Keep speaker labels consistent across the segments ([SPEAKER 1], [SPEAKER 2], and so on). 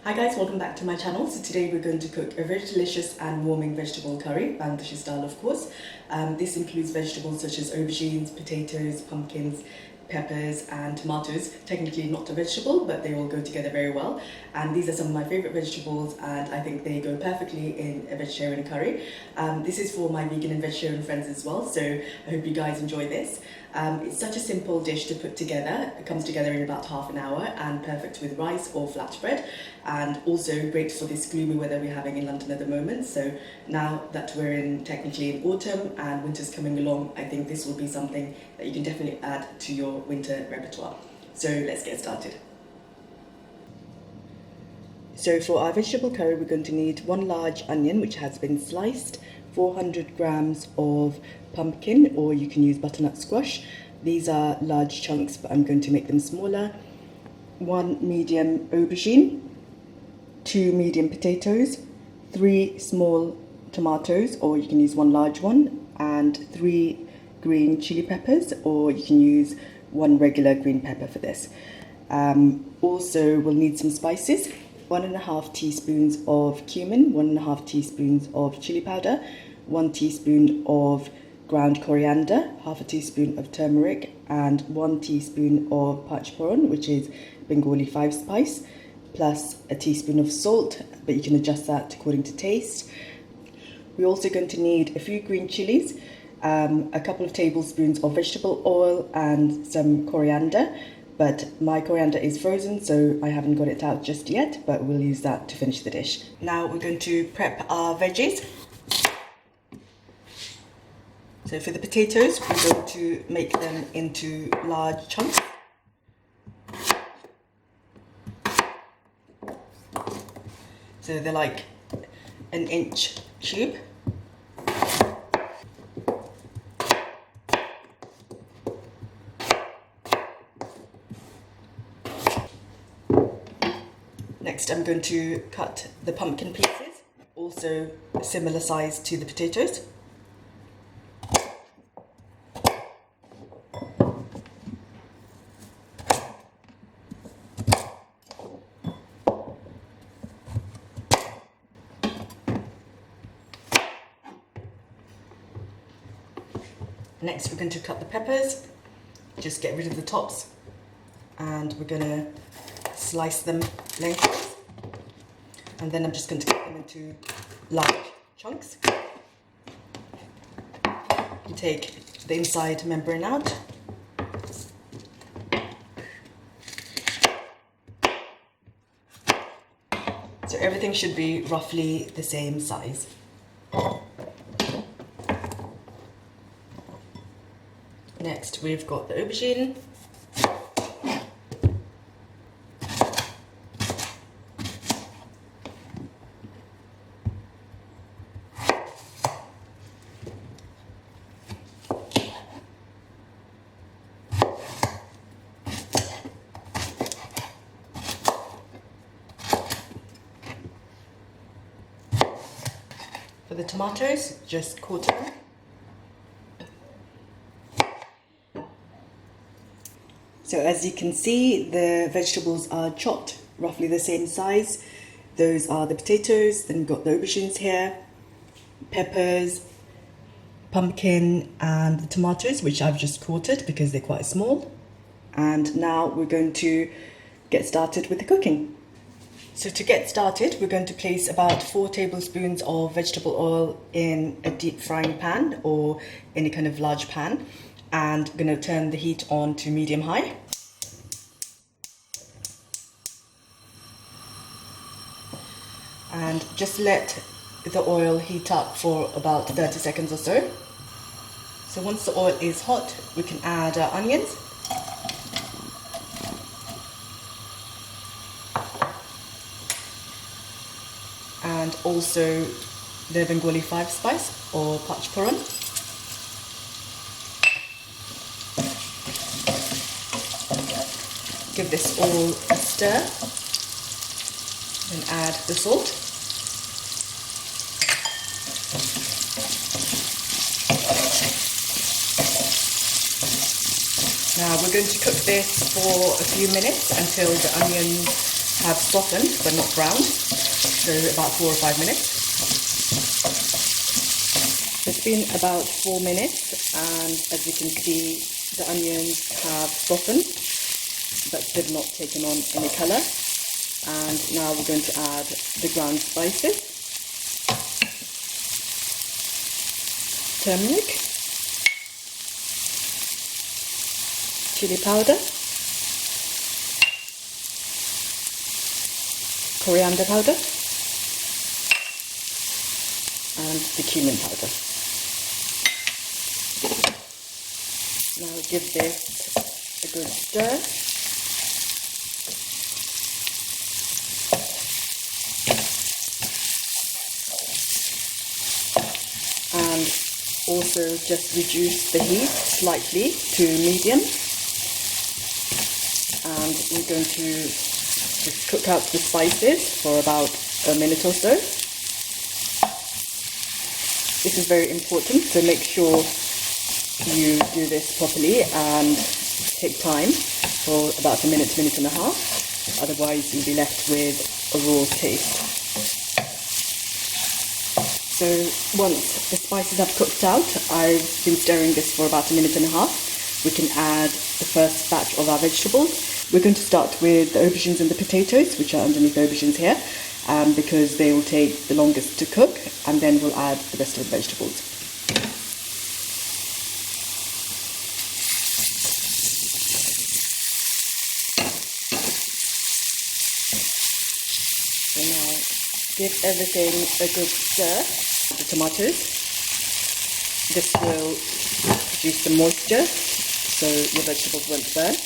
[SPEAKER 1] Hi guys, welcome back to my channel. So today we're going to cook a very delicious and warming vegetable curry, Bangladeshi style of course. This includes vegetables such as aubergines, potatoes, pumpkins, peppers and tomatoes. Technically not a vegetable, but they all go together very well. And these are some of my favourite vegetables and I think they go perfectly in a vegetarian curry. This is for my vegan and vegetarian friends as well, so I hope you guys enjoy this. It's such a simple dish to put together. It comes together in about half an hour and perfect with rice or flatbread, and also great for this gloomy weather we're having in London at the moment. So now that we're technically in autumn and winter's coming along, I think this will be something that you can definitely add to your winter repertoire. So let's get started. So for our vegetable curry, we're going to need one large onion which has been sliced, 400 grams of pumpkin, or you can use butternut squash. These are large chunks, but I'm going to make them smaller. One medium aubergine, 2 medium potatoes, 3 small tomatoes, or you can use one large one, and 3 green chili peppers, or you can use 1 regular green pepper for this. Also, we'll need some spices. 1.5 teaspoons of cumin, 1.5 teaspoons of chili powder, 1 teaspoon of ground coriander, half a teaspoon of turmeric, and 1 teaspoon of pachforon, which is Bengali 5 spice, plus a teaspoon of salt, but you can adjust that according to taste. We're also going to need a few green chilies, a couple of tablespoons of vegetable oil, and some coriander. But my coriander is frozen, so I haven't got it out just yet, but we'll use that to finish the dish. Now we're going to prep our veggies. So for the potatoes, we're going to make them into large chunks. So they're like an inch cube. Next, I'm going to cut the pumpkin pieces, also a similar size to the potatoes. Next, we're going to cut the peppers, just get rid of the tops, and we're going to slice them lengthwise. And then I'm just going to cut them into large chunks. You take the inside membrane out. So everything should be roughly the same size. Next, we've got the aubergine. For the tomatoes, just quarter them. So as you can see, the vegetables are chopped roughly the same size. Those are the potatoes, then we've got the aubergines here, peppers, pumpkin, and the tomatoes, which I've just quartered because they're quite small. And now we're going to get started with the cooking. So to get started, we're going to place about 4 tablespoons of vegetable oil in a deep frying pan or any kind of large pan. And we're going to turn the heat on to medium-high. And just let the oil heat up for about 30 seconds or so. So once the oil is hot, we can add our onions. And also the Bengali 5 spice or pachforon. Give this all a stir and add the salt. Now we're going to cook this for a few minutes until the onions have softened but not browned, so about 4 or 5 minutes. It's been about 4 minutes, and as you can see, the onions have softened but they've not taken on any colour. And now we're going to add the ground spices, turmeric, chili powder, coriander powder, and the cumin powder. Now give this a good stir. And also just reduce the heat slightly to medium. And we're going to just cook out the spices for about a minute or so. This is very important, so make sure you do this properly and take time for about a minute, minute and a half. Otherwise you'll be left with a raw taste. So once the spices have cooked out, I've been stirring this for about a minute and a half. We can add the first batch of our vegetables. We're going to start with the aubergines and the potatoes, which are underneath the aubergines here, because they will take the longest to cook, and then we'll add the rest of the vegetables. So now give everything a good stir. The tomatoes. This will reduce the moisture, so your vegetables won't burn.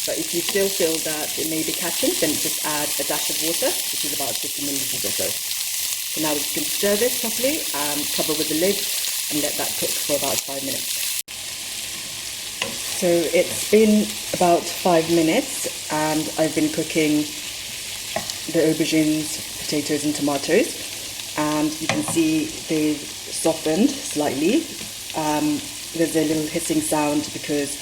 [SPEAKER 1] But if you still feel that it may be catching, then just add a dash of water, which is about 50 milliliters or so. So now we're just going to stir this properly and cover with the lid and let that cook for about 5 minutes. So it's been about 5 minutes and I've been cooking the aubergines, potatoes and tomatoes. And you can see they've softened slightly. There's a little hissing sound because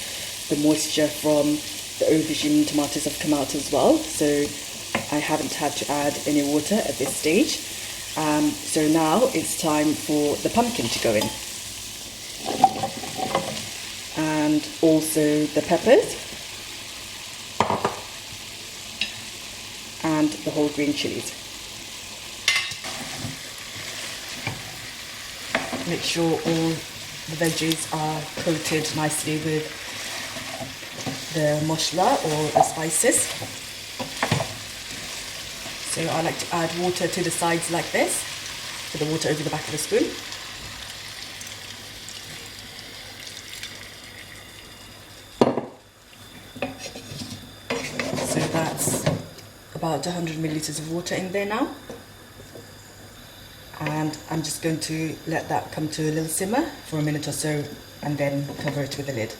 [SPEAKER 1] the moisture from the aubergine and tomatoes have come out as well. So I haven't had to add any water at this stage. So now it's time for the pumpkin to go in. And also the peppers. And the whole green chilies. Make sure all the veggies are coated nicely with the masala or the spices. So I like to add water to the sides like this, put the water over the back of the spoon. So that's about 100 milliliters of water in there now. And I'm just going to let that come to a little simmer for a minute or so and then cover it with the lid.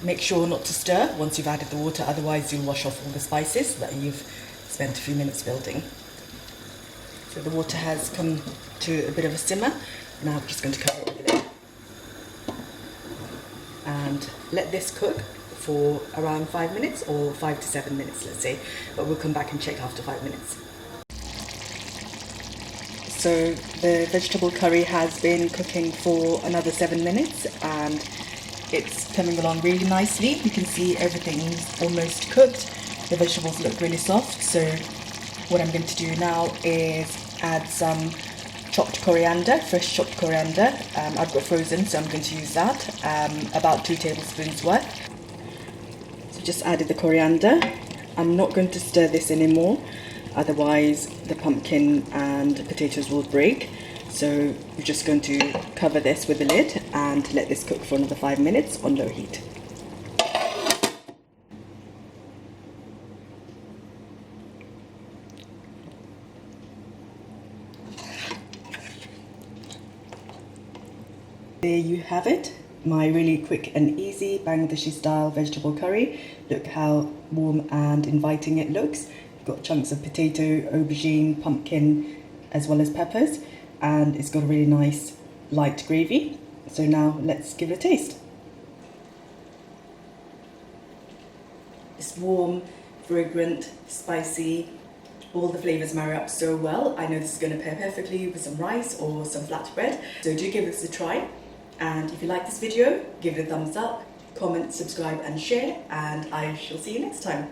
[SPEAKER 1] Make sure not to stir once you've added the water, otherwise you'll wash off all the spices that you've spent a few minutes building. So the water has come to a bit of a simmer. Now I'm just going to cover it with the lid. And let this cook for around 5 minutes or 5 to 7 minutes, let's say. But we'll come back and check after 5 minutes. So the vegetable curry has been cooking for another 7 minutes and it's coming along really nicely. You can see everything's almost cooked. The vegetables look really soft. So what I'm going to do now is add some chopped coriander, fresh chopped coriander. I've got frozen, so I'm going to use that, about 2 tablespoons worth. So just added the coriander. I'm not going to stir this anymore. Otherwise the pumpkin and potatoes will break. So we're just going to cover this with the lid and let this cook for another 5 minutes on low heat. There you have it, my really quick and easy Bangladeshi style vegetable curry. Look how warm and inviting it looks. Got chunks of potato, aubergine, pumpkin, as well as peppers, and it's got a really nice light gravy. So now let's give it a taste. This warm, fragrant, spicy, all the flavours marry up so well. I know this is going to pair perfectly with some rice or some flatbread. So do give this a try. And if you like this video, give it a thumbs up, comment, subscribe and share, and I shall see you next time.